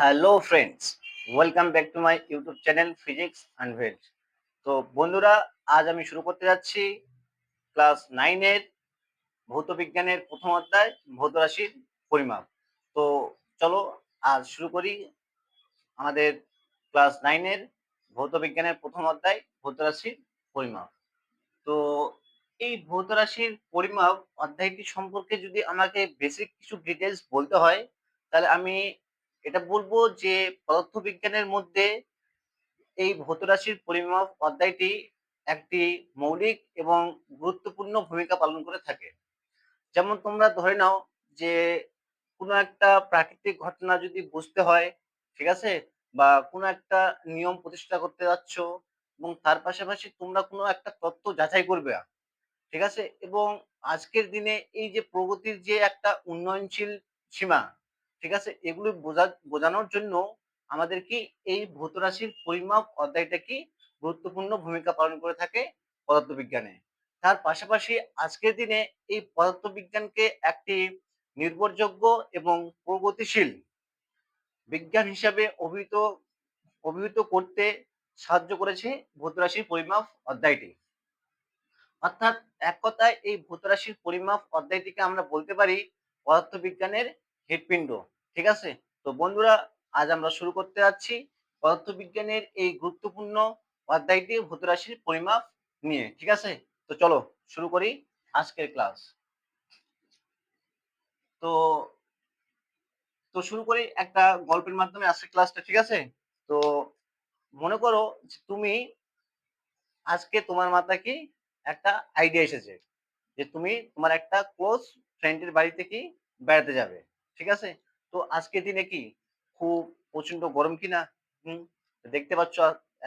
Hello friends, welcome back to my YouTube channel physics unveiled. তো বন্ধুরা, আজ আমি শুরু করতে যাচ্ছি ক্লাস 9 এর ভৌত বিজ্ঞানের প্রথম অধ্যায় ভৌত রাশির পরিমাপ। তো চলো আজ শুরু করি আমাদের ক্লাস 9 এর ভৌত বিজ্ঞানের প্রথম অধ্যায় ভৌত রাশির পরিমাপ। তো এই ভৌত রাশির পরিমাপ অধ্যায়টি সম্পর্কে যদি আমাকে বেসিক কিছু ডিটেলস বলতে হয়, তাহলে আমি এটা বলবো যে পদার্থবিজ্ঞানের মধ্যে এই ভৌত রাশির পরিমাপ অধ্যায়টি একটি মৌলিক এবং গুরুত্বপূর্ণ ভূমিকা পালন করে থাকে। যেমন তোমরা ধরে নাও যে কোনো একটা প্রাকৃতিক ঘটনা যদি বুঝতে হয়, ঠিক আছে, বা কোনো একটা নিয়ম প্রতিষ্ঠা করতে যাচ্ছ এবং তার পাশাপাশি তোমরা কোনো একটা তত্ত্ব যাচাই করবে, ঠিক আছে, এবং আজকের দিনে এই যে প্রগতির যে একটা উন্নয়নশীল সীমা, ঠিক আছে, এগুলো বোঝানোর জন্য আমাদের কি এই ভৌত রাশির পরিমাপ অধ্যায়টা কি গুরুত্বপূর্ণ ভূমিকা পালন করে থাকে পদার্থবিজ্ঞানে। তার পাশাপাশি আজকের দিনে এই পদার্থবিজ্ঞানকে একটি নির্ভরযোগ্য এবং প্রগতিশীল বিজ্ঞান হিসাবে অভিহিত করতে সাহায্য করেছে ভৌত রাশির পরিমাপ অধ্যায়টি। অর্থাৎ এক কথায় এই ভৌত রাশির পরিমাপ অধ্যায়টিকে আমরা বলতে পারি পদার্থবিজ্ঞানের হৃৎপিণ্ড। ঠিক আছে? তো বন্ধুরা, আজ আমরা শুরু করতে যাচ্ছি পদার্থবিজ্ঞানের এই গুরুত্বপূর্ণ অধ্যায়টি ভৌত রাশির পরিমাপ নিয়ে। ঠিক আছে? তো চলো শুরু করি আজকের ক্লাস। তো তো শুরু করি একটা গল্পের মাধ্যমে আজকের ক্লাসটা। ঠিক আছে? তো মনে করো যে তুমি আজকে তোমার মাথায় কি একটা আইডিয়া এসেছে যে তুমি তোমার একটা ক্লোজ ফ্রেন্ডের বাড়িতে কি বেড়াতে যাবে। ঠিক আছে? তো আজকের দিনে কি খুব প্রচন্ড গরম কিনা? হুম, দেখতে পাচ্ছ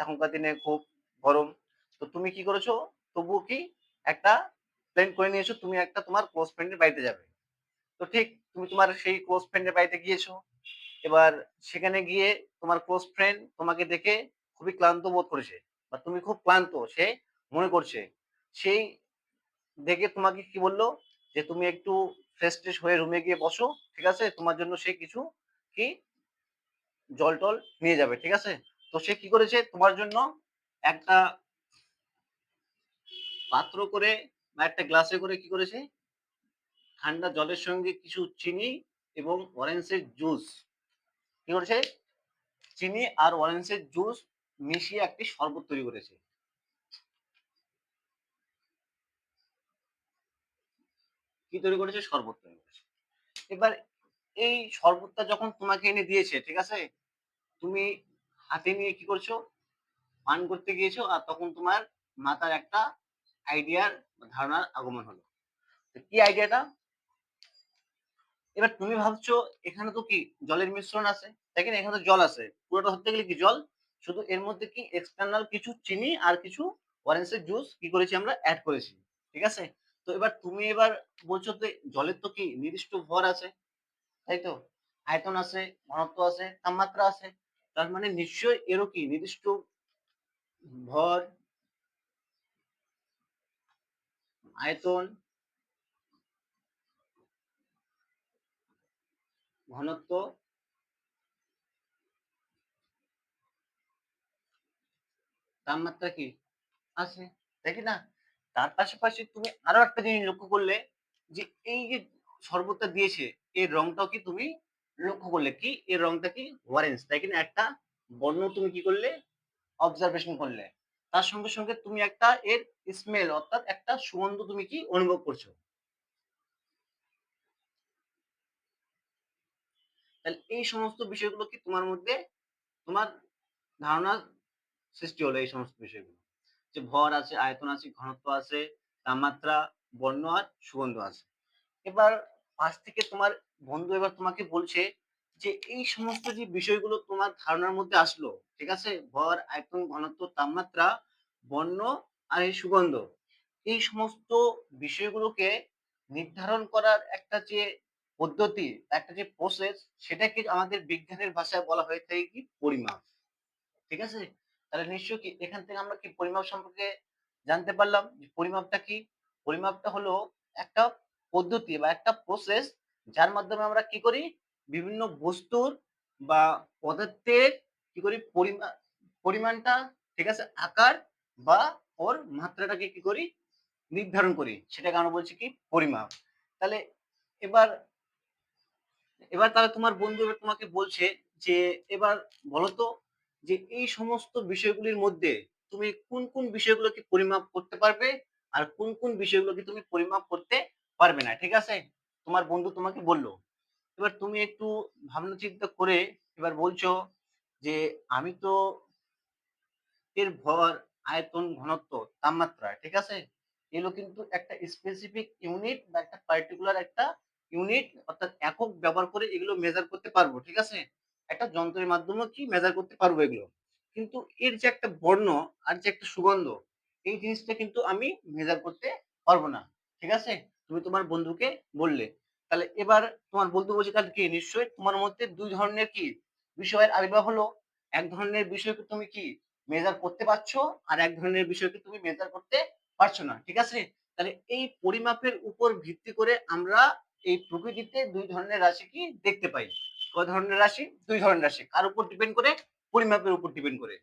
এখনকার দিনে খুব গরম। তো তুমি কি করেছো? তবুও কি একটা প্ল্যান করে নিয়েছো, তুমি একটা তোমার ক্লোজ ফ্রেন্ডের বাড়িতে যাবে। তো ঠিক তুমি তোমার সেই ক্লোজ ফ্রেন্ডের বাড়িতে গিয়েছো। এবার সেখানে গিয়ে তোমার ক্লোজ ফ্রেন্ড তোমাকে দেখে খুবই ক্লান্ত বোধ করেছে, বা তুমি খুব ক্লান্ত সে মনে করছে। সেই দেখে তোমাকে কি বললো যে তুমি একটু ফ্রেশ ট্রেশ হয়ে রুমে গিয়ে বসো। ঠিক আছে? তোমার জন্য সে কিছু কি জল টল নিয়ে যাবে। ঠিক আছে? তো সে কি করেছে তোমার জন্য একটা পাত্র করে বা একটা গ্লাসে করে কি করেছে ঠান্ডা জলের সঙ্গে কিছু চিনি এবং অরেঞ্জের জুস কি করেছে, চিনি আর অরেঞ্জের জুস মিশিয়ে একটি শরবত তৈরি করেছে। কি তৈরি করেছে? শরবত তৈরি করেছে। এবার এই শরবতটা যখন তোমাকে এনে দিয়েছে, ঠিক আছে, তুমি হাতে নিয়ে কি করছো? পান করতে গিয়েছো, আর তখন তোমার মাথার একটা আইডিয়ার ধারণার আগমন হলো। তো কি আইডিয়াটা? এবার তুমি ভাবছো এখানে তো কি জলের মিশ্রণ আছে, তাই কিনা? এখানে তো জল আছে, পুরোটা ধরতে গেলে কি জল, শুধু এর মধ্যে কি এক্সটার্নাল কিছু চিনি আর কিছু অরেঞ্জের জুস কি করেছি আমরা অ্যাড করেছি। ঠিক আছে? তো এবার তুমি এবার বলছো যে জলের তো কি নির্দিষ্ট ভর আছে, তাই তো? আয়তন আছে, ঘনত্ব আছে, তাপমাত্রা আছে। তার মানে নিশ্চয়ই এরও কি নির্দিষ্ট ভর, আয়তন, ঘনত্ব, তাপমাত্রা কি আছে, তাই কি না? তার পাশাপাশি তুমি আরো একটা জিনিস লক্ষ্য করলে যে এই যে শরবতটা দিয়েছে এর রংটাও কি তুমি লক্ষ্য করলে, কি এর রংটা কি অরেঞ্জ, তাই কিনা? একটা বর্ণ তুমি কি করলে অবজারভেশন করলে। তার সঙ্গে সঙ্গে তুমি একটা এর স্মেল অর্থাৎ একটা সুগন্ধ তুমি কি অনুভব করছো। তাহলে এই সমস্ত বিষয়গুলো কি তোমার মধ্যে তোমার ধারণা সৃষ্টি হলো, এই সমস্ত বিষয়গুলো যে ভর আছে, আয়তন আছে, ঘনত্ব আছে, তাপমাত্রা, বর্ণ আর সুগন্ধ আছে। এবার পাশ থেকে তোমার বন্ধু এবার তোমাকে বলছে যে এই সমস্ত যে বিষয়গুলো তোমার ধারণার মধ্যে আসলো, ঠিক আছে, ভর, আয়তন, ঘনত্ব, তাপমাত্রা, বর্ণ আর এই সুগন্ধ, এই সমস্ত বিষয়গুলোকে নির্ধারণ করার একটা যে পদ্ধতি, একটা যে প্রসেস, সেটাকে আমাদের বিজ্ঞানের ভাষায় বলা হয়ে থাকে কি পরিমাপ। ঠিক আছে? তাহলে নিশ্চয়ই কি এখান থেকে আমরা কি পরিমাপ সম্পর্কে জানতে পারলাম যে পরিমাপটা কি? পরিমাপটা হলো একটা পদ্ধতি বা একটা প্রসেস যার মাধ্যমে আমরা কি করি বিভিন্ন বস্তুর বা পদার্থের কি করি পরিমাণটা, ঠিক আছে, আকার বা ওর মাত্রাটাকে কি করি নির্ধারণ করি, সেটাকে আমরা বলছি কি পরিমাপ। তাহলে এবার এবার তাহলে তোমার বন্ধু এবার তোমাকে বলছে যে এবার বলো তো যে এই সমস্ত বিষয়গুলির মধ্যে তুমি কোন কোন বিষয়গুলোকে পরিমাপ করতে পারবে আর কোন কোন বিষয়গুলোকে তুমি পরিমাপ করতে পারবে না, ঠিক আছে? তোমার বন্ধু তোমাকে বলল। এবার তুমি একটু ভাবনা চিন্তা করে এবার বলছো যে আমি তো এর ভর, আয়তন, ঘনত্ব, তাপমাত্রা, ঠিক আছে, এগুলো কিন্তু একটা স্পেসিফিক ইউনিট বা একটা পার্টিকুলার একটা ইউনিট অর্থাৎ একক ব্যবহার করে এগুলো মেজার করতে পারবো, ঠিক আছে? একটা যন্ত্রের মাধ্যমে কি মেজার করতে পারবো এগুলো। কিন্তু এর যে একটা বর্ণ আর যে একটা সুগন্ধ, এই জিনিসটা কিন্তু আমি মেজার করতে পারবো না, ঠিক আছে? তুমি তোমার বন্ধুকে বললে। তাহলে এবার তোমার বন্ধু বলছে তাহলে কি নিশ্চয়ই তোমার মধ্যে দুই ধরনের কি বিষয়ের আবির্ভাব হলো। এক ধরনের বিষয়কে তুমি কি মেজার করতে পারছো আর এক ধরনের বিষয়কে তুমি মেজার করতে পারছো না, ঠিক আছে? তাহলে এই পরিমাপের উপর ভিত্তি করে আমরা এই প্রকৃতিতে দুই ধরনের রাশি কি দেখতে পাই। কয় ধরনের রাশি? দুই ধরনের রাশি। কার উপর ডিপেন্ড করে? পরিমাপের উপর ডিপেন্ড করে।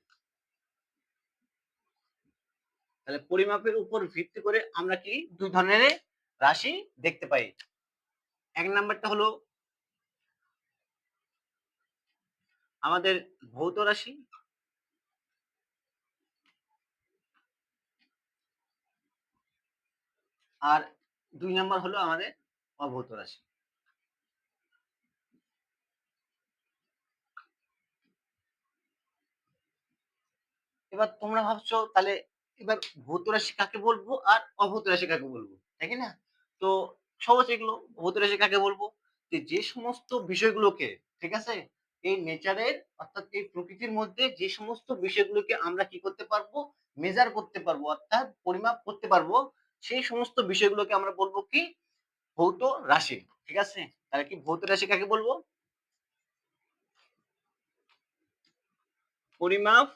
তাহলে পরিমাপের উপর ভিত্তি করে আমরা কি দুই ধরনের রাশি দেখতে পাই। এক নাম্বারটা হলো আমাদের ভৌত রাশি, আর দুই নাম্বার হলো আমাদের অভৌত রাশি। এবার তোমরা ভাবছো তাহলে এবার ভৌত রাশি কাকে বলবো আর অভৌত রাশি কাকে বলবো, তাই কি না? তো সহজ এগুলো। ভৌত রাশি কাকে বলবো? যে যে সমস্ত বিষয়গুলোকে, ঠিক আছে, এই নেচারের অর্থাৎ এই প্রকৃতির মধ্যে যে সমস্ত বিষয়গুলোকে আমরা কি করতে পারবো, মেজার করতে পারবো অর্থাৎ পরিমাপ করতে পারবো, সেই সমস্ত বিষয়গুলোকে আমরা বলবো কি ভৌত রাশি, ঠিক আছে? তাহলে কি ভৌত রাশি কাকে বলবো? পরিমাপ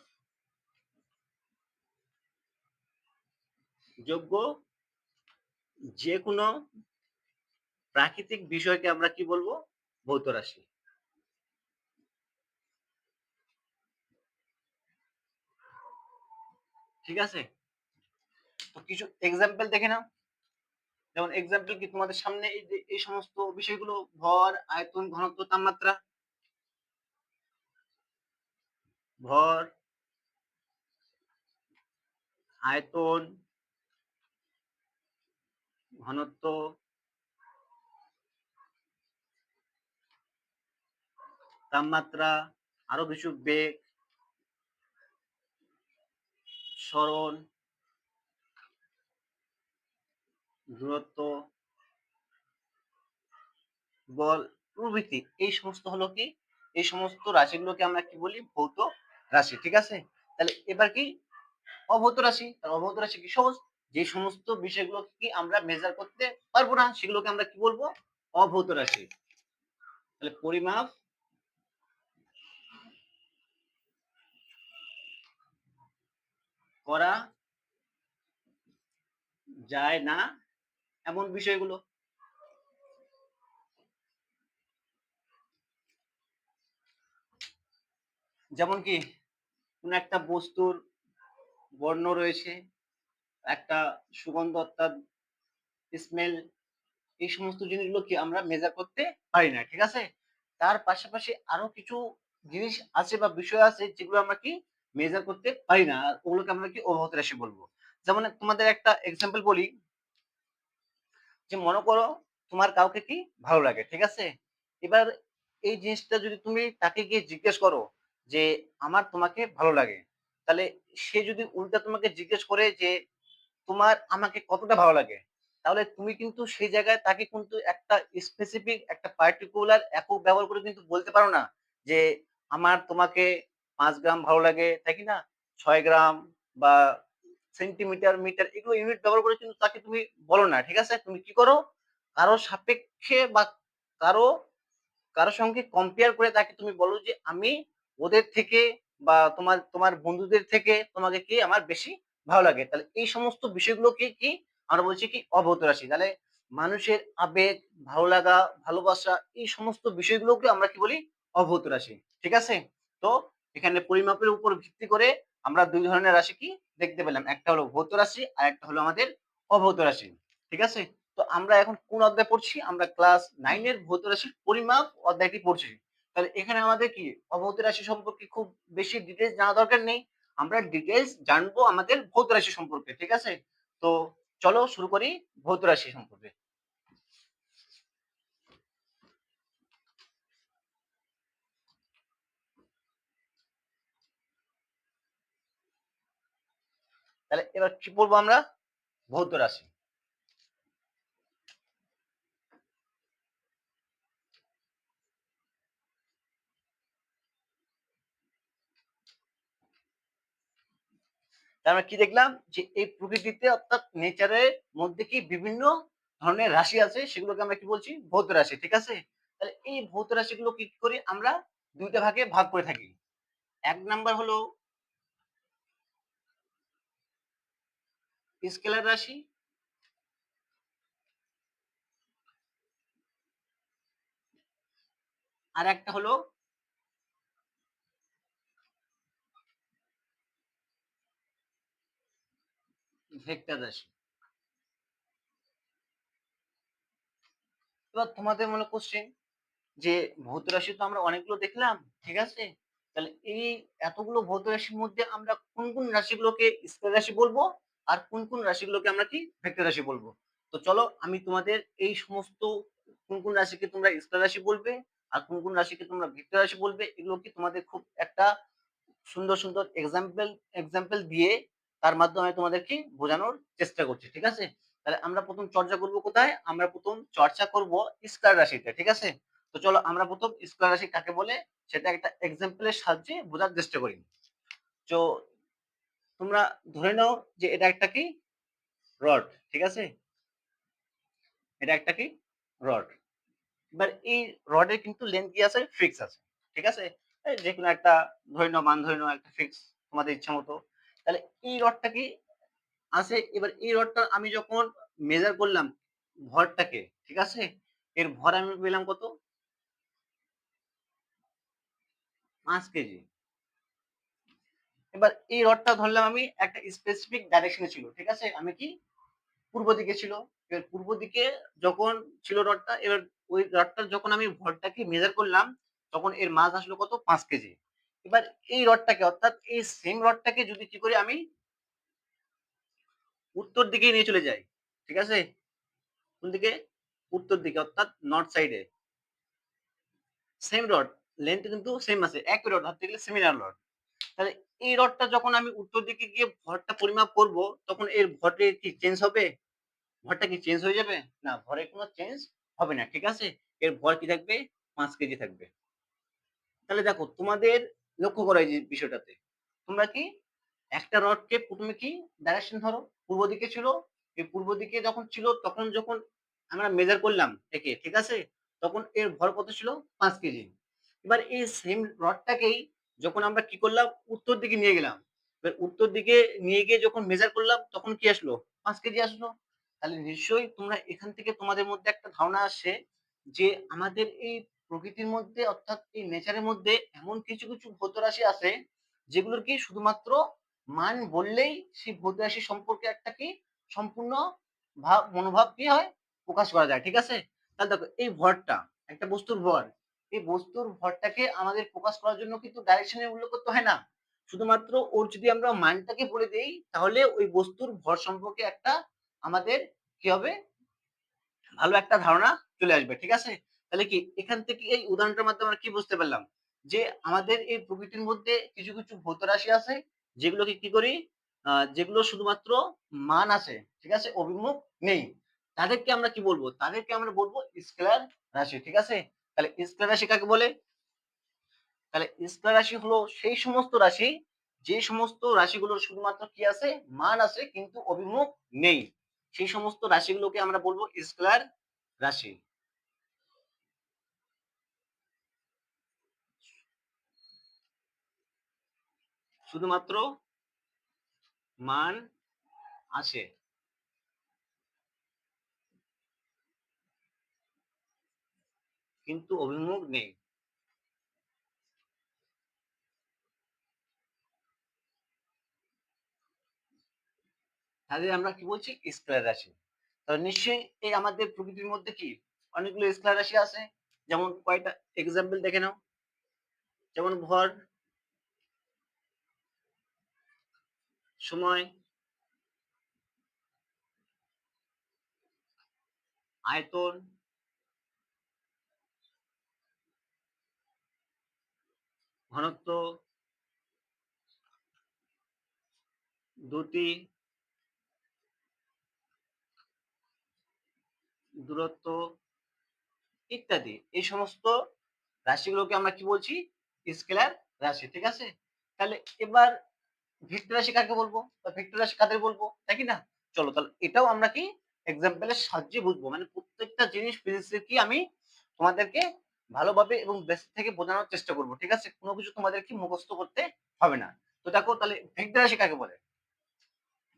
যোগ্য যে কোনো প্রাকৃতিক বিষয়কে আমরা কি বলবো? ভৌত রাশি। ঠিক আছে? তো কিছু এক্সাম্পল দেখে নাও। যেমন এক্সাম্পল কি তোমাদের সামনে এই যে এই সমস্ত বিষয়গুলো ভর, আয়তন, ঘনত্ব, তাপমাত্রা। ভর, আয়তন, ঘনত্ব, তাপমাত্রা, আরো কিছু বেগ, সরণ, দূরত্ব, বল প্রভৃতি, এই সমস্ত হলো কি এই সমস্ত রাশিগুলোকে আমরা কি বলি? ভৌত রাশি, ঠিক আছে? তাহলে এবার কি অভৌত রাশি? অভৌত রাশি কি সহজ, যে সমস্ত বিষয়গুলো কি আমরা মেজার করতে পারবো না সেগুলোকে আমরা কি বলবো? অভৌত রাশি। তাহলে পরিমাপ করা যায় না এমন বিষয়গুলো। যেমন কি কোন একটা বস্তুর বর্ণ রয়েছে, একটা সুগন্ধ অর্থাৎ স্মেল, এই সমস্ত জিনিসগুলো কি আমরা মেজার করতে পারি না, ঠিক আছে? তার পাশাপাশি আরো কিছু জিনিস আছে বা বিষয় আছে যেগুলো আমরা কি মেজার করতে পারি না, আর ওগুলোকে আমরা কি অবহত রাশি বলবো। যেমন তোমাদের একটা এক্সাম্পল বলি, যে মনে করো তোমার কাউকে কি ভালো লাগে, ঠিক আছে? এবার এই জিনিসটা যদি তুমি তাকে গিয়ে জিজ্ঞেস করো যে আমার তোমাকে ভালো লাগে, তাহলে সে যদি উল্টা তোমাকে জিজ্ঞেস করে যে তোমার আমাকে কতটা ভালো লাগে, তাহলে তুমি কিন্তু সেই জায়গায় তাকে কিন্তু একটা স্পেসিফিক একটা পার্টিকুলার একক ব্যবহার করে কিন্তু বলতে পারো না যে আমার তোমাকে 5 গ্রাম ভালো লাগে, তাই কি না? 6 গ্রাম বা সেন্টিমিটার, মিটার, এগুলো ইউনিট ব্যবহার করে কিন্তু তাকে তুমি বলো না, ঠিক আছে? তুমি কি করো? কারো সাপেক্ষে বা কারো কারো সঙ্গে কম্পেয়ার করে তাকে তুমি বলো যে আমি ওদের থেকে বা তোমার তোমার বন্ধুদের থেকে তোমাকে কি আমার বেশি ভালো লাগে। তাহলে এই সমস্ত বিষয়গুলোকে কি আমরা বলছি কি অভৌত রাশি। তাহলে মানুষের আবেগ, ভালো লাগা, ভালোবাসা, এই সমস্ত বিষয়গুলোকে আমরা কি বলি? অভৌত রাশি। ঠিক আছে? তো এখানে পরিমাপের উপর ভিত্তি করে আমরা দুই ধরনের রাশি কি দেখতে পেলাম। একটা হলো ভৌত রাশি আর একটা হলো আমাদের অভৌত রাশি। ঠিক আছে? তো আমরা এখন কোন অধ্যায় পড়ছি? আমরা ক্লাস 9 এর ভৌত রাশির পরিমাপ অধ্যায়টি পড়ছি। তাহলে এখানে আমাদের কি অভৌত রাশি সম্পর্কে খুব বেশি ডিটেইলস জানা দরকার নেই। আমরা ডিটেইলস জানবো আমাদের ভৌত রাশি সম্পর্কে। ঠিক আছে? তো চলো শুরু করি ভৌত রাশি সম্পর্কে। তাহলে এবার কি পড়বো আমরা? ভৌত রাশি। আমরা কি দেখলাম যে এই প্রকৃতিতে অর্থাৎ নেচারের মধ্যে কি বিভিন্ন ধরনের রাশি আছে, সেগুলোকে আমরা কি বলছি? ভৌত রাশি। ঠিক আছে? তাহলে এই ভৌত রাশিগুলো কি করি আমরা? দুইটা ভাগে ভাগ করে থাকি। এক নাম্বার হলো স্কেলার রাশি, আর একটা হলো ভেক্টর রাশি। এবার তোমাদের মনে কোশ্চেন যে ভৌত রাশি তো আমরা অনেকগুলো দেখলাম, ঠিক আছে? তাহলে এই এতগুলো ভৌত রাশির মধ্যে আমরা কোন কোন রাশিগুলোকে স্কেলার রাশি বলবো আর কোন কোন রাশিগুলোকে আমরা কি ভেক্টর রাশি বলবো? তো চলো আমি তোমাদের এই সমস্ত কোন কোন রাশিকে তোমরা স্কেলার রাশি বলবে আর কোন কোন রাশিকে তোমরা ভেক্টর রাশি বলবে, এগুলো কি তোমাদের খুব একটা সুন্দর সুন্দর এক্সাম্পল দিয়ে তার মাধ্যমে তোমাদেরকে বোঝানোর চেষ্টা করছি। ঠিক আছে? তাহলে আমরা প্রথম চর্চা করব কোথায়? আমরা প্রথম চর্চা করব স্কয়ার রাশিতে। ঠিক আছে? তো চলো আমরা প্রথম স্কয়ার রাশি কাকে বলে সেটা একটা এক্সাম্পলের সাহায্যে বোঝার চেষ্টা করি। তো তোমরা ধরে নাও যে এটা একটা কি রড। ঠিক আছে? এটা একটা কি রড। এবার এই রডের কিন্তু লেন্থ কি আছে? ফিক্স আছে। ঠিক আছে? এই যে কোনো একটা ধরে নাও, মান ধরে নাও একটা ফিক্স তোমাদের ইচ্ছা মতো। তাহলে এই রডটা কি আছে? এবার এই রডটা আমি যখন মেজার করলাম ভরটাকে, ঠিক আছে? এর ভর আমি পেলাম কত? 5 কেজি। এবার এই রডটা ধরলাম আমি একটা স্পেসিফিক ডাইরেকশনে ছিল। ঠিক আছে? আমি কি পূর্ব দিকে ছিল। এবার পূর্ব দিকে যখন ছিল রডটা, এবার ওই রডটা যখন আমি ভরটাকে মেজার করলাম তখন এর মাস আসলো কত? 5 কেজি। এবার এই রডটাকে অর্থাৎ এই সেম রডটাকে যদি কি করি আমি উত্তর দিকে নিয়ে চলে যাই, ঠিক আছে? কোন দিকে? উত্তর দিকে অর্থাৎ নর্থ সাইডে। সেম রড, লেন্থ কিন্তু সেম আছে, একই রড, ধরতে গেলে সিমিলার রড। তাহলে এই রডটা যখন আমি উত্তর দিকে গিয়ে ভরটা পরিমাপ করব তখন এর ভরে কি চেঞ্জ হবে? ভরটা কি চেঞ্জ হয়ে যাবে? না, ভরে কোনো চেঞ্জ হবে না। ঠিক আছে? এর ভর কি থাকবে? 5 কেজি থাকবে। তাহলে দেখো তোমাদের লক্ষ্য করো এই যে বিষয়টাতে। তোমরা কি একটা রডকে প্রথমে কি ডাইরেকশন ধরো, পূর্ব দিকে ছিল। এই পূর্ব দিকে যখন ছিল তখন যখন আমরা মেজার করলাম একে, ঠিক আছে? তখন এর ভর কত ছিল? 5 কেজি। এবার এই সেম রডটাকেই যখন আমরা কি করলাম উত্তর দিকে নিয়ে গেলাম, এবার উত্তর দিকে নিয়ে গিয়ে যখন মেজার করলাম তখন কি আসলো? 5 কেজি আসলো। তাহলে নিশ্চয়ই তোমরা এখান থেকে তোমাদের মধ্যে একটা ধারণা আসছে যে আমাদের এই প্রকৃতির মধ্যে অর্থাৎ এই নেচারের মধ্যে এমন কিছু কিছু ভৌত রাশি আছে যেগুলোর কি শুধুমাত্র মান বললেই সেই ভৌত রাশি সম্পর্কে একটা কি সম্পূর্ণ মনোভাব কি হয় প্রকাশ করা যায়। ঠিক আছে? তাহলে দেখো এই ভরটা, একটা বস্তুর ভর, এই বস্তুর ভরটাকে আমাদের প্রকাশ করার জন্য কিন্তু ডাইরেকশনের উল্লেখ করতে হয় না। শুধুমাত্র ওর যদি আমরা মানটাকে বলে দেই তাহলে ওই বস্তুর ভর সম্পর্কে একটা আমাদের কি হবে? ভালো একটা ধারণা চলে আসবে। ঠিক আছে? তাহলে কি এখান থেকে এই উদাহরণটার মাধ্যমে আমরা কি বুঝতে পারলাম? যে আমাদের এই প্রকৃতির মধ্যে কিছু কিছু ভৌত রাশি আছে যেগুলোকে কি করি যেগুলো শুধুমাত্র মান আছে, ঠিক আছে? অভিমুখ নেই। তাদেরকে আমরা কি বলবো? তাদেরকে আমরা বলবো স্কেলার রাশি। ঠিক আছে? তাহলে স্কেলার রাশি কাকে বলে? তাহলে স্কেলার রাশি হলো সেই সমস্ত রাশি যে সমস্ত রাশিগুলোর শুধুমাত্র কি আছে? মান আছে কিন্তু অভিমুখ নেই। সেই সমস্ত রাশিগুলোকে আমরা বলবো স্কেলার রাশি। শুধুমাত্র মান আছে কিন্তু অভিমুখ নেই। তাহলে আমরা কি বলছি স্কেলার রাশি। তাহলে নিশ্চয়ই এই আমাদের প্রকৃতির মধ্যে কি অনেকগুলো স্কেলার রাশি আছে। যেমন কয়টা এক্সাম্পল দেখে নাও। যেমন ভর, সময়, আয়তন, ঘনত্ব, দ্যুতি, দূরত্ব ইত্যাদি। এই সমস্ত রাশিগুলোকে আমরা কি বলছি স্কেলার রাশি। ঠিক আছে। তাহলে এবার ভেক্টর রাশি কাকে বলবো বা ভেক্টর রাশি কাদের বলবো, তাই কি না? চলো তাহলে এটাও আমরা কি এক্সাম্পলের সাহায্যে বুঝবো। মানে প্রত্যেকটা জিনিস ফিজিক্সের কি আমি তোমাদেরকে ভালোভাবে এবং বেসিক থেকে বোঝানোর চেষ্টা করব। ঠিক আছে, কোনো কিছু তোমাদের কি মুখস্থ করতে হবে না। তো দেখো তাহলে ভেক্টর রাশি কাকে বলে।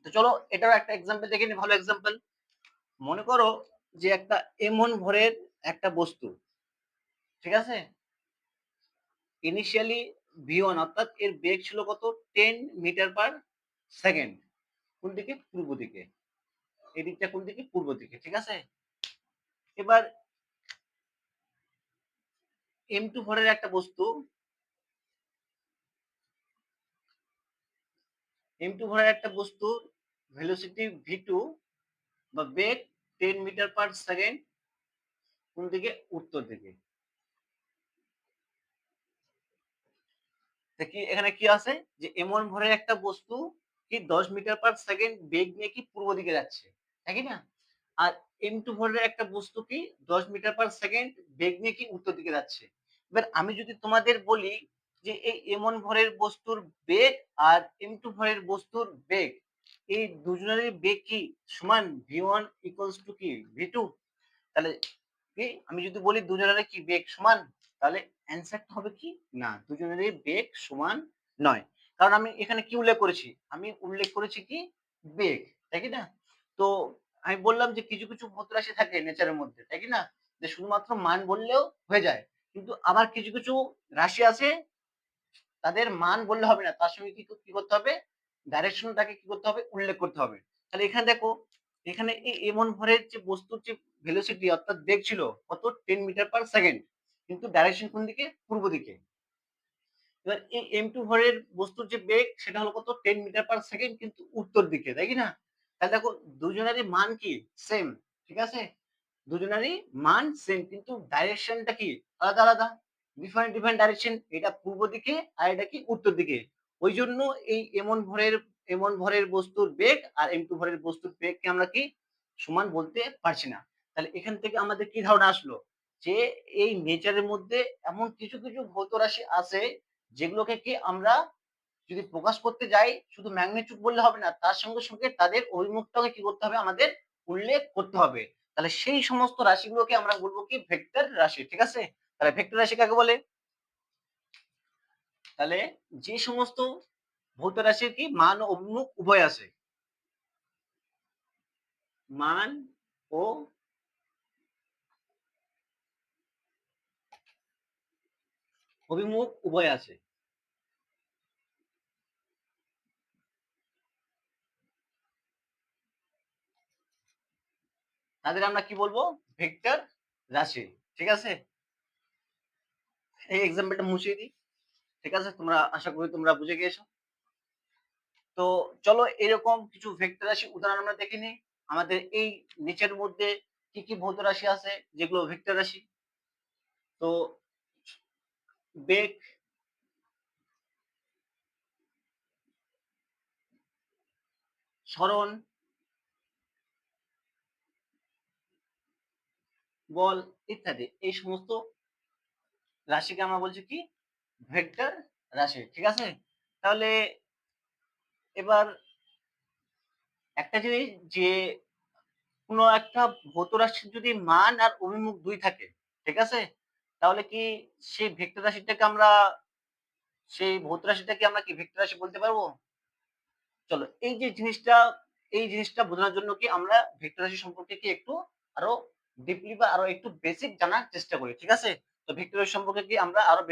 তো চলো এটারও একটা এক্সাম্পল দেখে নিই, ভালো এক্সাম্পল। মনে করো যে একটা এমন ভরের একটা বস্তু, ঠিক আছে, ইনিশিয়ালি v1 অর্থাৎ এর বেগ ছিল কত 10 মিটার পার সেকেন্ড। কোন দিকে? পূর্ব দিকে। এই দিকটা কোন দিকে? পূর্ব দিকে। ঠিক আছে। এবার m2 ভরের একটা বস্তু, m2 ভরের একটা বস্তু ভেলোসিটি v2 বা বেগ 10 মিটার পার সেকেন্ড কোন দিকে? উত্তর দিকে। কি এখানে কি আছে যে এমন ভরের একটা বস্তু কি 10 মিটার পার সেকেন্ড বেগ নিয়ে কি পূর্ব দিকে যাচ্ছে, তাই না? আর m2 ভরের একটা বস্তু কি 10 মিটার পার সেকেন্ড বেগ নিয়ে কি উত্তর দিকে যাচ্ছে। এবার আমি যদি তোমাদের বলি যে এই m1 ভরের বস্তুর বেগ আর m2 ভরের বস্তুর বেগ, এই দুজনেরই বেগ কি সমান v1 ইকুয়ালস টু কি v2, তাহলে কি আমি যদি বলি দুজনের কি বেগ সমান, তাহলে অ্যান্সারটা হবে কি না, দুজনেরই বেগ সমান নয়। কারণ আমি এখানে কি উল্লেখ করেছি, আমি উল্লেখ করেছি কি বেগ, তাই কি না? তো আমি বললাম যে কিছু কিছু ভৌত রাশি থাকে নেচারের মধ্যে, তাই কি না, যে শুধুমাত্র মান বললেও হয়ে যায়। কিন্তু আবার কিছু কিছু রাশি আছে তাদের মান বললে হবে না, তার সঙ্গে কি করতে হবে, ডাইরেকশনটাকে কি করতে হবে, উল্লেখ করতে হবে। তাহলে এখানে দেখো, এখানে এই এমন ভরের যে বস্তুর যে ভেলোসিটি অর্থাৎ বেগ ছিল কত 10 মিটার পার সেকেন্ড, কিন্তু ডাইরেকশন কোন দিকে? পূর্ব দিকে। এবার এই m2 ভরের বস্তুর যে বেগ সেটা হলো কত 10 মিটার পার সেকেন্ড কিন্তু উত্তর দিকে, তাই কি না? তাহলে দেখো দুজনেরই মান কি সেম, ঠিক আছে, দুজনেরই মান সেম কিন্তু ডাইরেকশনটা কি আলাদা আলাদা, ডিফারেন্ট ডিফারেন্ট ডাইরেকশন। এটা পূর্ব দিকে আর এটা কি উত্তর দিকে। ওই জন্য এই এমন ভরের বস্তুর বেগ আর m2 ভরের বস্তুর বেগকে আমরা কি সমান বলতে পারছি না। তাহলে এখান থেকে আমাদের কি ধারণা আসলো যে এই নেচারের মধ্যে এমন কিছু কিছু ভৌত রাশি আছে যেগুলোকে কি আমরা যদি প্রকাশ করতে যাই শুধু ম্যাগনিটিউড বললে হবে না, তার সঙ্গে সঙ্গে তাদের অভিমুখটাকে কি করতে হবে, আমাদের উল্লেখ করতে হবে। তাহলে সেই সমস্ত রাশিগুলোকে আমরা বলবো কি ভেক্টর রাশি। ঠিক আছে। তাহলে ভেক্টর রাশি কাকে বলে? তাহলে যে সমস্ত ভৌত রাশির কি মান ও অভিমুখ উভয় আছে, মান ও অভিমুখ উভয় আছে, তাদের আমরা কি বলবো? ভেক্টর রাশি। ঠিক আছে। এই এক্সাম্পলটা মুছিয়ে দিই। ঠিক আছে, তোমরা আশা করি তোমরা বুঝে গিয়েছো। তো চলো এরকম কিছু ভেক্টর রাশি উদাহরণ আমরা দেখে নিই। আমাদের এই নিচের মধ্যে কি কি ভৌত রাশি আছে যেগুলো ভেক্টর রাশি। তো বেগ, সরণ, বল ইত্যাদি এই সমস্ত রাশিকে আমরা বলছি কি ভেক্টর রাশি। ঠিক আছে। তাহলে এবার একটা জিনিস যে কোনো একটা ভৌত রাশির যদি মান আর অভিমুখ দুই থাকে, ঠিক আছে, তাহলে কি সেই ভেক্টর রাশিটাকে আমরা সেই ভৌত রাশিটাকে আমরা কি ভেক্টর রাশি বলতে পারবো? চলো এই জিনিসটা বোঝানোর জন্য কি আমরা ভেক্টর রাশি সম্পর্কে কি একটু আরো ডিপলি বা আরো একটু বেসিক জানার চেষ্টা করি। ঠিক আছে। তো ভেক্টর রাশি সম্পর্কে কি আমরা আরো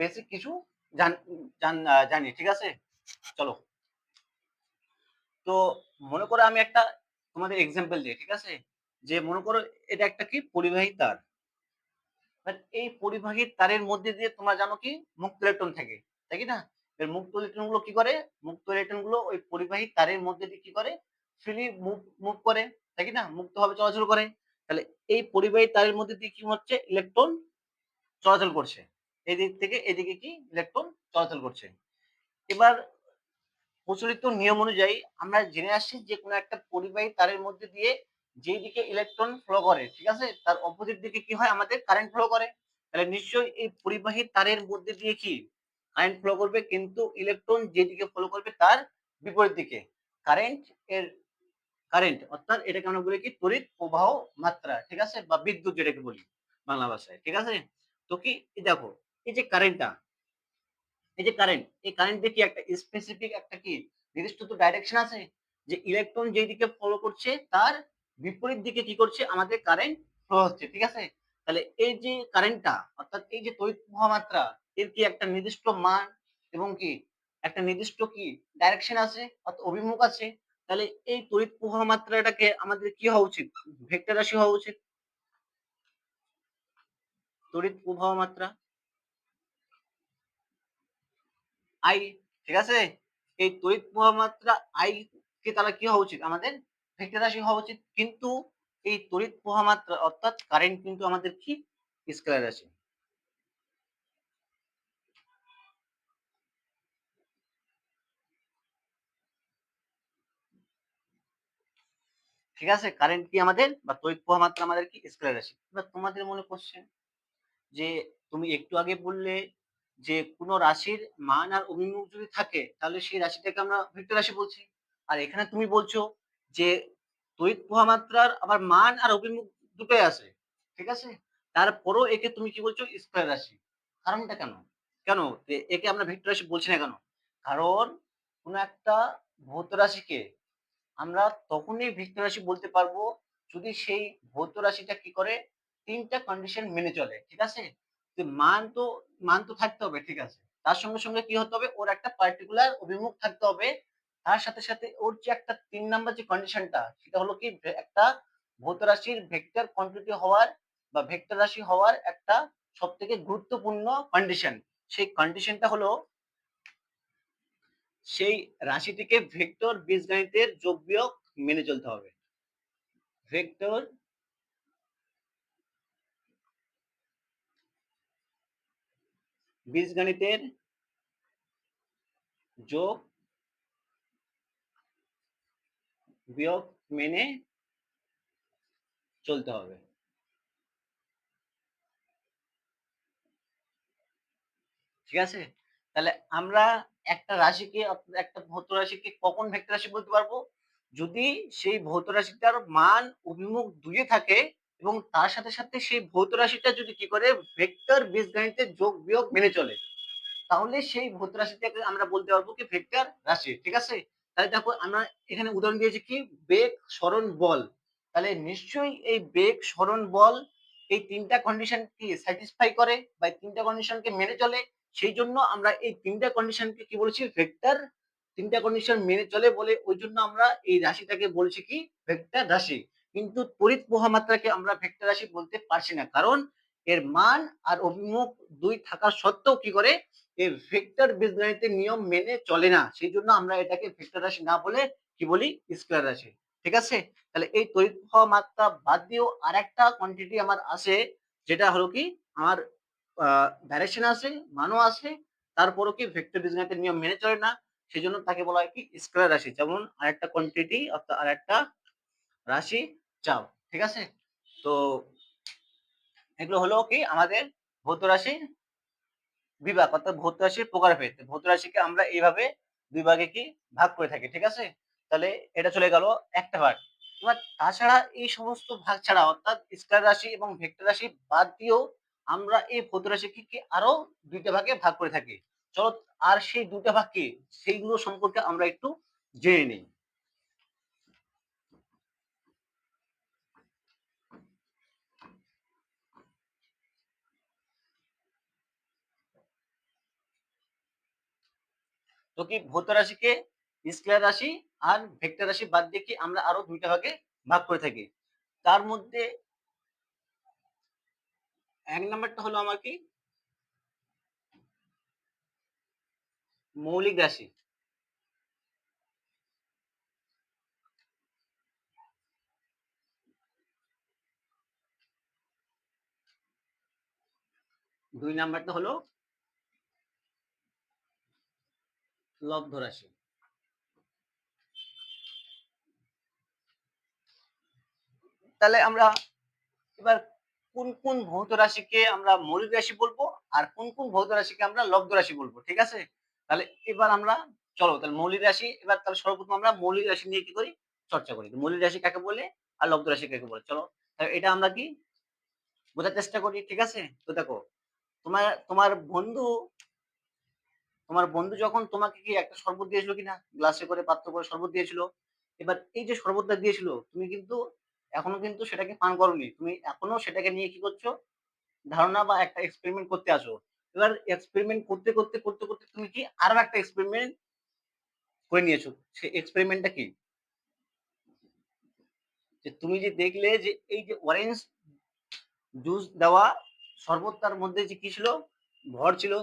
বেসিক কিছু জানি। ঠিক আছে। চলো তো মনে করো আমি একটা তোমাদের এক্সাম্পল দিই, ঠিক আছে? যে মনে করো এটা একটা কি পরিবাহী তার। বাট এই পরিবাহী তারের মধ্যে দিয়ে তোমরা জানো কি মুক্ত ইলেকট্রন থাকে, তাই কি না? এর মুক্ত ইলেকট্রন গুলো কি করে? মুক্ত ইলেকট্রন গুলো ওই পরিবাহী তারের মধ্যে দিয়ে কি করে? ফ্রিলি মুভ মুভ করে, তাই কি না? মুক্তভাবে চলাচল করে। তাহলে এই পরিবাহী তারের মধ্যে দিয়ে কি হচ্ছে? ইলেকট্রন চলাচল করছে। এদিক থেকে এদিকে কি ইলেকট্রন চলাচল করছে। এবার প্রচলিত নিয়ম অনুযায়ী আমরা জেনে আসছি যে কোনো একটা পরিবাহী তারের মধ্যে দিয়ে যেই দিকে ইলেকট্রন ফ্লো করে, ঠিক আছে, তার অপোজিট দিকে কি হয়? আমাদের কারেন্ট ফ্লো করে। তাহলে নিশ্চয়ই এই পরিবাহী তারের মধ্যে দিয়ে কি কারেন্ট ফ্লো করবে, কিন্তু ইলেকট্রন যেদিকে ফ্লো করবে তার বিপরীত দিকে। কারেন্ট এর কারেন্ট অর্থাৎ এটাকে আমরা বলি কি তড়িৎ প্রবাহ মাত্রা, ঠিক আছে, বা বিদ্যুৎ যেটাকে বলি বাংলা ভাষায়, ঠিক আছে? তো কি দেখো, এই যে কারেন্টটা, এই যে কারেন্ট, এই কারেন্টে কি একটা স্পেসিফিক একটা কি নির্দিষ্ট তো ডাইরেকশন আছে, যে ইলেকট্রন যেই দিকে ফলো করছে তার বিপরীত দিকে কি করছে? আমাদের কারেন্ট ফ্লো হচ্ছে, ঠিক আছে? তাহলে এই যে কারেন্টটা অর্থাৎ এই যে তড়িৎ প্রবাহ মাত্রা, এর কি একটা নির্দিষ্ট মান এবং কি একটা নির্দিষ্ট কি ডাইরেকশন আছে অর্থাৎ অভিমুখ আছে। তাহলে এই তড়িৎ প্রবাহ মাত্রাটাকে আমাদের কি হওয়া উচিত? ভেক্টর রাশি হওয়া উচিত। তড়িৎ প্রবাহ মাত্রা আই, ঠিক আছে? এই তড়িৎ প্রবাহ মাত্রা আই কে তাহলে কি হওয়া উচিত? আমাদের ভেক্টর রাশি হওয়া উচিত। কিন্তু এই তড়িৎ প্রবাহ মাত্রা অর্থাৎ কারেন্ট কিন্তু আমাদের কি স্কেলার রাশি, ঠিক আছে? কারেন্ট কি আমাদের বা তড়িৎ প্রবাহ মাত্রা আমাদের কি স্কেলার রাশি। এবার তোমাদের মনে কোশ্চেন যে তুমি একটু আগে বললে যে কোন রাশির মান আর অভিমুখ যদি থাকে তাহলে সেই রাশিটাকে আমরা ভেক্টর রাশি বলছি। আর এখানে তুমি বলছো যে তড়িৎ প্রবাহ মাত্রার আবার মান আর অভিমুখ দুটোই আছে, ঠিক আছে, তারপরও একে তুমি কি বলছো? স্কয়ার রাশি। কারণটা কেন? কেন একে আমরা ভেক্টর রাশি বলছি না কেন? কারণ কোন একটা ভৌত রাশিকে আমরা তখনই ভেক্টর রাশি বলতে পারবো যদি সেই ভৌত রাশিটা কি করে? তিনটা কন্ডিশন মেনে চলে, ঠিক আছে? যে মান তো থাকতে হবে, ঠিক আছে, তার সঙ্গে সঙ্গে কি হতে হবে? ওর একটা পার্টিকুলার অভিমুখ থাকতে হবে। তার সাথে সাথে ওর যে একটা 3 নাম্বার যে কন্ডিশনটা, সেটা হলো কি একটা ভৌত রাশির ভেক্টর কোয়ান্টিটি হওয়ার বা ভেক্টর রাশি হওয়ার একটা সব থেকে গুরুত্বপূর্ণ কন্ডিশন। সেই কন্ডিশনটা হলো সেই রাশিটিকে ভেক্টর বীজগণিতের যোগ বিয়োগ মেনে চলতে হবে। ভেক্টর বীজগণিতের যোগ বিয়োগ মেনে চলতে হবে, ঠিক আছে? তাহলে আমরা একটা রাশিকে একটা ভৌত রাশিকে কখন ভেক্টর রাশি বলতে পারবো? যদি সেই ভৌত রাশিটার মান অভিমুখ দুইয়ে থাকে এবং তার সাথে সাথে সেই ভৌত রাশিটা যদি কি করে? ভেক্টর বীজগণিতের যোগ বিয়োগ মেনে চলে, তাহলে সেই ভৌত রাশিটাকে আমরা বলতে পারবো কি ভেক্টর রাশি, ঠিক আছে? তাহলে দেখো আমরা এখানে উদাহরণ দিয়েছি কি বেগ, সরণ, বল। তাহলে নিশ্চয়ই এই বেগ, সরণ, বল এই তিনটা কন্ডিশন কি স্যাটিসফাই করে বা তিনটা কন্ডিশনকে মেনে চলে। সেই জন্য আমরা এই তিনটা কন্ডিশনকে কি বলেছি? ভেক্টর। তিনটা কন্ডিশন মেনে চলে বলে ওই জন্য আমরা এই রাশিটাকে বলছি কি ভেক্টর রাশি। কিন্তু তড়িৎ প্রবাহ মাত্রাকে আমরা ভেক্টর রাশি বলতে পারছি না, কারণ এর মান আর অভিমুখ দুই থাকা সত্ত্বেও কি করে? এই ভেক্টর বীজগণিতের নিয়ম মেনে চলে না। সেই জন্য আমরা এটাকে ভেক্টর রাশি না বলে কি বলি? স্কেলার রাশি, ঠিক আছে? তাহলে এই তড়িৎ প্রবাহ মাত্রা বাদ দিয়েও আরেকটা কোয়ান্টিটি আমার আছে, যেটা হলো কি আমার ডাইরেকশন আছে, মানও আছে, তারপরও কি ভেক্টর বীজগণিতের নিয়ম মেনে চলে না। সেই জন্য তাকে বলা হয় কি স্কেলার রাশি। যেমন আরেকটা কোয়ান্টিটি অর্থাৎ আরেকটা রাশি চাও, ঠিক আছে? তো এগুলো হলো কি আমাদের ভৌত রাশি বিভাগ অর্থাৎ ভৌত রাশির প্রকারভেদ। ভৌত রাশিকে আমরা এইভাবে দুই ভাগে কি ভাগ করে থাকি, ঠিক আছে? তাহলে এটা চলে গেল একটা ভাগ। এবার তাছাড়া এই সমস্ত ভাগ ছাড়া অর্থাৎ স্কেলার রাশি এবং ভেক্টর রাশি বাদ দিয়েও আমরা এই ভৌত রাশিকে কি আরো দুইটা ভাগে ভাগ করে থাকি। চলো, আর সেই দুটা ভাগ কি সেইগুলো সম্পর্কে আমরা একটু জেনে নিই। তো কি ভৌত রাশিকে স্কেলার রাশি আর ভেক্টর রাশি বাদ দিয়ে কি আমরা আরো দুইটা ভাগে ভাগ করে থাকি। তার মধ্যে ১ নাম্বারটা হলো আমার কি মৌলিক রাশি। ২ নাম্বারটা হলো লব্ধ রাশি। তাহলে আমরা এবার কোন কোন ভৌত রাশিকে আমরা মৌলিক রাশি বলবো আর কোন কোন ভৌত রাশিকে আমরা লব্ধ রাশি বলবো, ঠিক আছে? তাহলে এবার আমরা চলো তাহলে মৌলিক রাশি এবার তাহলে সর্বপ্রথম আমরা মৌলিক রাশি নিয়ে কি করি চর্চা করি। মৌলিক রাশি কাকে বলে আর লব্ধ রাশি কাকে বলে, চলো তাহলে এটা আমরা কি বোঝার চেষ্টা করি, ঠিক আছে? তো দেখো তোমার তোমার বন্ধু তোমার বন্ধু যখন তোমাকে কি একটা শরবত দিয়েছিল কিনা, গ্লাসে করে পাত্র করে শরবত দিয়েছিল। এবার এই যে শরবতটা দিয়েছিল তুমি কিন্তু এখনো কিন্তু সেটাকে পান করোনি, তুমি এখনো সেটাকে নিয়ে কি করছো ধারণা বা একটা এক্সপেরিমেন্ট করতে আসো। এবার এক্সপেরিমেন্ট করতে করতে করতে করতে তুমি কি আরো একটা এক্সপেরিমেন্ট করে নিয়েছো। সেই এক্সপেরিমেন্টটা কি, যে তুমি যে দেখলে যে এই যে অরেঞ্জ জুস দেওয়া শরবতটার মধ্যে যে কি ছিল, ভর ছিল,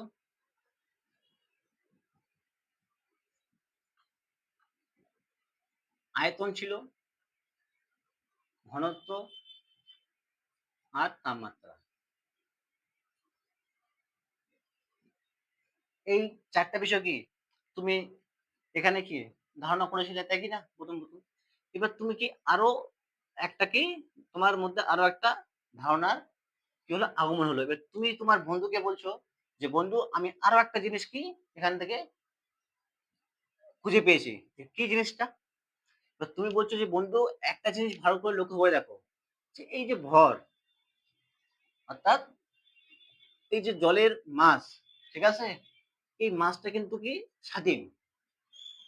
আয়তন ছিল, ঘনত্ব আর তাপমাত্রা। এই চারটা বিষয় কি তুমি এখানে কি ধারণা করেছিলে, তাই কি না প্রথম প্রথম। এবার তুমি কি আরো একটা কি তোমার মধ্যে আরো একটা ধারণার কি হলো আগমন হলো। এবার তুমি তোমার বন্ধুকে বলছো যে বন্ধু আমি আরো একটা জিনিস কি এখান থেকে খুঁজে পেয়েছি। কি জিনিসটা? তো তুমি বলছো যে বন্ধু একটা জিনিস ভালো করে লক্ষ্য করে দেখো, যে এই যে ভর অর্থাৎ এই যে জলের মাস, ঠিক আছে, এই মাসটা কিন্তু কি স্বাধীন।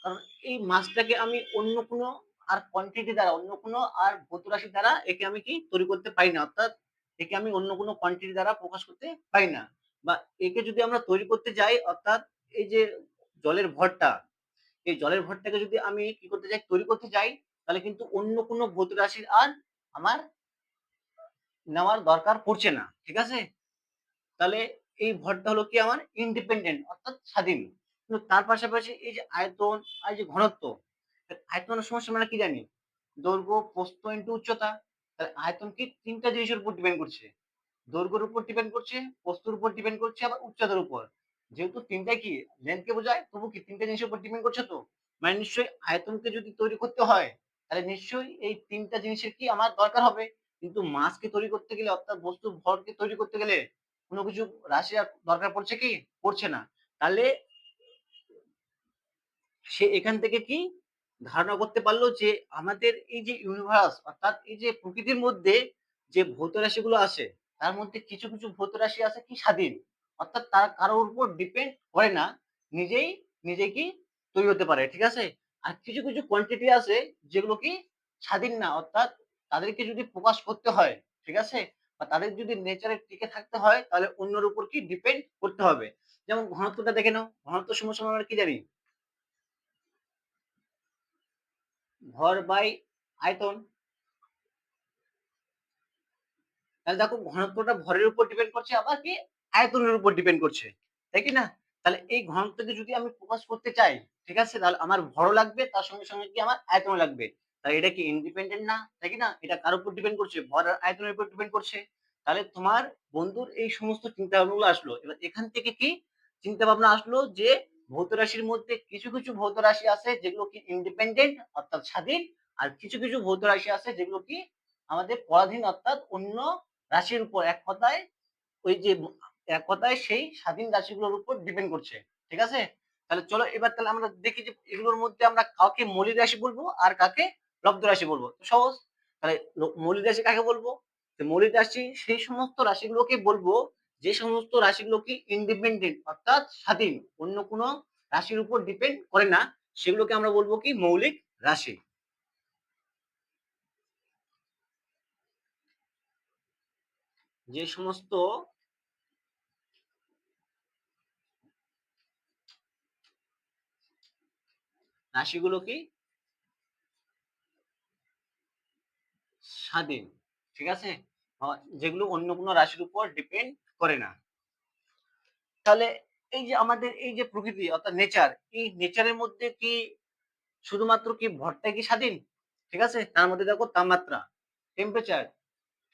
কারণ এই মাসটাকে আমি অন্য কোনো আর কোয়ান্টিটি দ্বারা অন্য কোনো আর ভৌত রাশি দ্বারা একে আমি কি তৈরি করতে পারি না, অর্থাৎ একে আমি অন্য কোনো কোয়ান্টিটি দ্বারা প্রকাশ করতে পারি না। বা একে যদি আমরা তৈরি করতে যাই অর্থাৎ এই যে জলের ভরটা, এই জলের ভরটাকে যদি আমি কি করতে যাই তৈরি করতে যাই, তাহলে কিন্তু অন্য কোনো ভৌত রাশির আর আমার নেওয়ার দরকার পড়ছে না, ঠিক আছে? তাহলে এই ভরটা হলো কি আমার ইন্ডিপেন্ডেন্ট অর্থাৎ স্বাধীন। কিন্তু তার পাশাপাশি এই যে আয়তন আর যে ঘনত্ব, আয়তনের সমস্যা আমরা কি জানি, দৈর্ঘ্য প্রস্থ ইন্টু উচ্চতা। তাহলে আয়তন কি তিনটা জিনিসের উপর ডিপেন্ড করছে, দৈর্ঘ্যের উপর ডিপেন্ড করছে, প্রস্থের উপর ডিপেন্ড করছে, আবার উচ্চতার উপর। যেহেতু তিনটা কি লেন্থকে বোঝায় তবু কি তিনটা জিনিসের উপর ডিপেন্ড করছে, তো মানে নিশ্চয়ই আয়তনকে যদি তৈরি করতে হয় তাহলে নিশ্চয়ই এই তিনটা জিনিসের কি আমার দরকার হবে। কিন্তু মাসকে তৈরি করতে গেলে অর্থাৎ বস্তু ভরকে তৈরি করতে গেলে কোনো কিছু রাশি আর দরকার পড়ছে কি, পড়ছে না। তাহলে সে এখান থেকে কি ধারণা করতে পারলো যে আমাদের এই যে ইউনিভার্স অর্থাৎ এই যে প্রকৃতির মধ্যে যে ভৌত রাশিগুলো আছে তার মধ্যে কিছু কিছু ভৌত রাশি আছে কি স্বাধীন, অর্থাৎ তারা কারোর উপর ডিপেন্ড করে না, নিজেই নিজে কি তৈরি হতে পারে, ঠিক আছে? আর কিছু কিছু কোয়ান্টিটি আছে যেগুলো কি স্বাধীন না, অর্থাৎ তাদেরকে যদি প্রকাশ করতে হয়, ঠিক আছে, বা তাদের যদি নেচারে টিকে থাকতে হয় তাহলে অন্যের উপর কি ডিপেন্ড করতে হবে। যেমন ঘনত্বটা দেখে নাও, ঘনত্ব সমস্যা আমরা কি জানি, ভর বাই আয়তন। তাহলে দেখো ঘনত্বটা ভরের উপর ডিপেন্ড করছে আবার কি আয়তনের উপর ডিপেন্ড করছে, তাই কি না? তাহলে এই ঘনত্বকে যদি আমি প্রকাশ করতে চাই, ঠিক আছে, তাহলে আমার ভরও লাগবে তার সঙ্গে সঙ্গে কি আমার আয়তন লাগবে। তাহলে এটা কি ইন্ডিপেন্ডেন্ট না, তাই কি না? এটা কার উপর ডিপেন্ড করছে, ভর আর আয়তনের উপর ডিপেন্ড করছে। তাহলে তোমার বন্ধুর এই সমস্ত চিন্তা ভাবনাগুলো আসলো, এবার এখান থেকে কি চিন্তা ভাবনা আসলো যে ভৌত রাশির মধ্যে কিছু কিছু ভৌত রাশি আছে যেগুলো কি ইন্ডিপেন্ডেন্ট অর্থাৎ স্বাধীন, আর কিছু কিছু ভৌত রাশি আছে যেগুলো কি আমাদের পরাধীন অর্থাৎ অন্য রাশির উপর, এক কথায় ওই যে এক কথায় সেই স্বাধীন রাশিগুলোর উপর ডিপেন্ড করছে, ঠিক আছে? তাহলে চলো এবার তাহলে আমরা দেখি যে এগুলোর মধ্যে আমরা কাকে মৌলিক রাশি বলবো আর কাকে লব্ধ রাশি বলবো। তো সহজ, তাহলে মৌলিক রাশি কাকে বলবো, মৌলিক রাশি সেই সমস্ত রাশিগুলোকে বলবো যে সমস্ত রাশিগুলো কি ইন্ডিপেন্ডেন্ট অর্থাৎ স্বাধীন, অন্য কোনো রাশির উপর ডিপেন্ড করে না, সেগুলোকে আমরা বলবো কি মৌলিক রাশি। যে সমস্ত রাশিগুলো কি স্বাধীন, ঠিক আছে, যেগুলো অন্য কোনো রাশির উপর ডিপেন্ড করে না। তাহলে এই যে আমাদের এই যে প্রকৃতি অর্থাৎ নেচার, এই নেচারের মধ্যে কি শুধুমাত্র কি ভরটাই কি স্বাধীন? ঠিক আছে, তার মধ্যে দেখো তাপমাত্রা, টেম্পারেচার,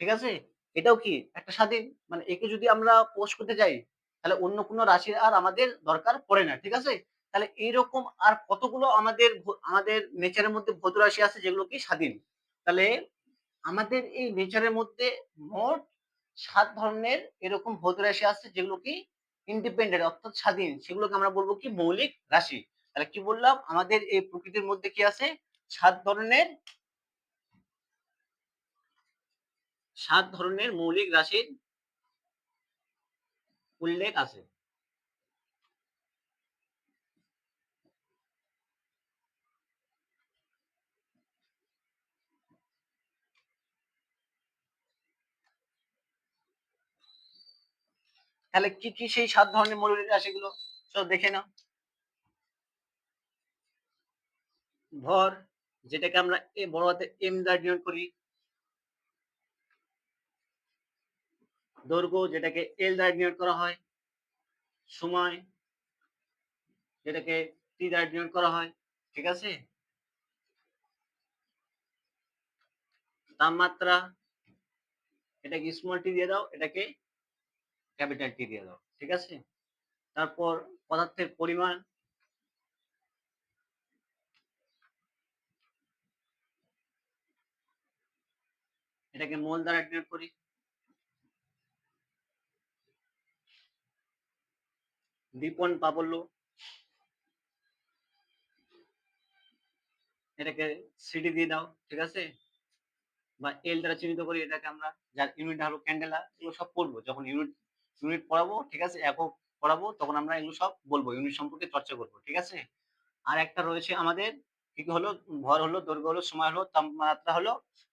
ঠিক আছে, এটাও কি একটা স্বাধীন, মানে একে যদি আমরা পোস্ট করতে যাই তাহলে অন্য কোনো রাশির আর আমাদের দরকার পড়ে না, ঠিক আছে। তাহলে এইরকম আর কতগুলো আমাদের নেচারের মধ্যে ভৌত রাশি আছে যেগুলো কি স্বাধীন। তাহলে আমাদের এই নেচারের মধ্যে মোট ৭ ধরনের এরকম ভৌত রাশি আছে যেগুলো কি ইন্ডিপেন্ডেন্ট অর্থাৎ স্বাধীন, সেগুলোকে আমরা বলবো কি মৌলিক রাশি। তাহলে কি বললাম, আমাদের এই প্রকৃতির মধ্যে কি আছে ৭ ধরনের ৭ ধরনের মৌলিক রাশির উল্লেখ আছে। তাহলে কি কি সেই ৭ ধরনের মৌলিক রাশিগুলো চলো দেখে নাও। ভর, যেটাকে আমরা বড় হাতে এম দ্বারা ডিনোট করি। দৈর্ঘ্য, যেটাকে এল দ্বারা ডিনোট করা হয়। সময়, যেটাকে টি দ্বারা ডিনোট করা হয়, ঠিক আছে। তাপমাত্রা, এটাকে স্মল টি দিয়ে দাও, এটাকে ক্যাপিটাল টি দিয়ে দাও, ঠিক আছে। তারপর পদার্থের পরিমাণ, এটাকে মোল দ্বারা ডিনোট করি। দীপন প্রাবল্য, এটাকে সিডি দিয়ে দাও, ঠিক আছে, বা এল দ্বারা চিহ্নিত করি এটাকে আমরা, যার ইউনিট হলো ক্যান্ডেলা। এগুলো সব পড়বো যখন ইউনিট ইউনিট পড়াবো, ঠিক আছে, একক পড়াবো, তখন আমরা এগুলো সব বলবো, ইউনিট সম্পর্কে চর্চা করবো, ঠিক আছে। আর একটা রয়েছে আমাদের কি কি হলো, ভর হলো, দৈর্ঘ্য হলো, সময় হলো, তাপমাত্রা হলো,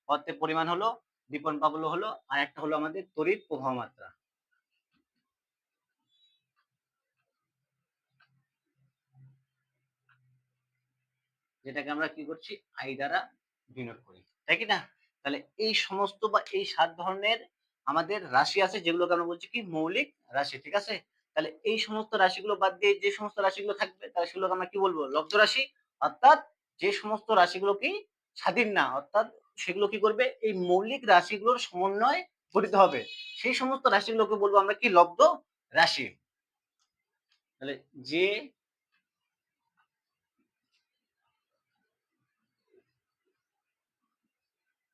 পদার্থের পরিমাণ হলো, দীপন প্রাবল্য হলো, আর একটা হলো আমাদের তড়িৎ প্রবাহ মাত্রা, যেটাকে আমরা কি করছি আই দ্বারা ডিনোট করি, তাই কি না। তাহলে এই সমস্ত বা এই ৭ ধরনের আমাদের রাশি আছে যেগুলোকে আমরা বলছি কি মৌলিক রাশি, ঠিক আছে। তাহলে এই সমস্ত রাশিগুলো বাদ দিয়ে যে সমস্ত রাশিগুলো থাকবে তাহলে সেগুলোকে আমরা কি বলবো লব্ধ রাশি। অর্থাৎ যে সমস্ত রাশিগুলো কি স্বাধীন না, অর্থাৎ সেগুলো কি করবে এই মৌলিক রাশিগুলোর সমন্বয় গঠিত হবে, সেই সমস্ত রাশিগুলোকে বলবো আমরা কি লব্ধ রাশি। তাহলে যে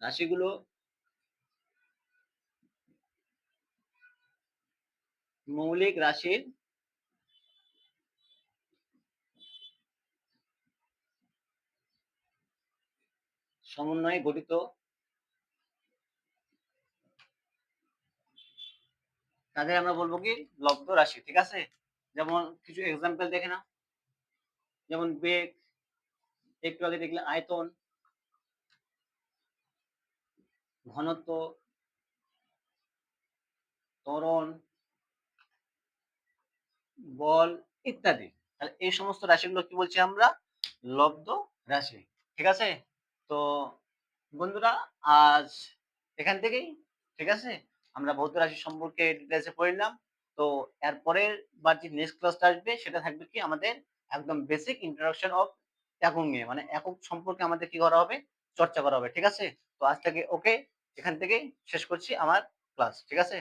রাশিগুলো মৌলিক রাশির সমন্বয়ে গঠিত, তাদের আমরা বলবো কি লব্ধ রাশি, ঠিক আছে। যেমন কিছু এক্সাম্পল দেখে না, যেমন বেগ, একটু আগে দেখলে আয়তন, ঘনত্ব, ত্বরণ, বল ইত্যাদি। তাহলে এই সমস্ত রাশিগুলো কি বলছি আমরা লব্ধ রাশি, ঠিক আছে। তো বন্ধুরা আজ এখান থেকেই, ঠিক আছে, আমরা ভৌত রাশি সম্পর্কে ডিটেলসে পড়লাম। তো এরপরের বার যে নেক্সট ক্লাসটা আসবে সেটা থাকবে কি আমাদের একদম বেসিক ইন্ট্রোডাকশন অফ একক নিয়ে, মানে একক সম্পর্কে আমাদের কি করা হবে চর্চা করা হবে, ঠিক আছে। তো আজ থেকে ওকে, এখান থেকেই শেষ করছি আমার ক্লাস, ঠিক আছে।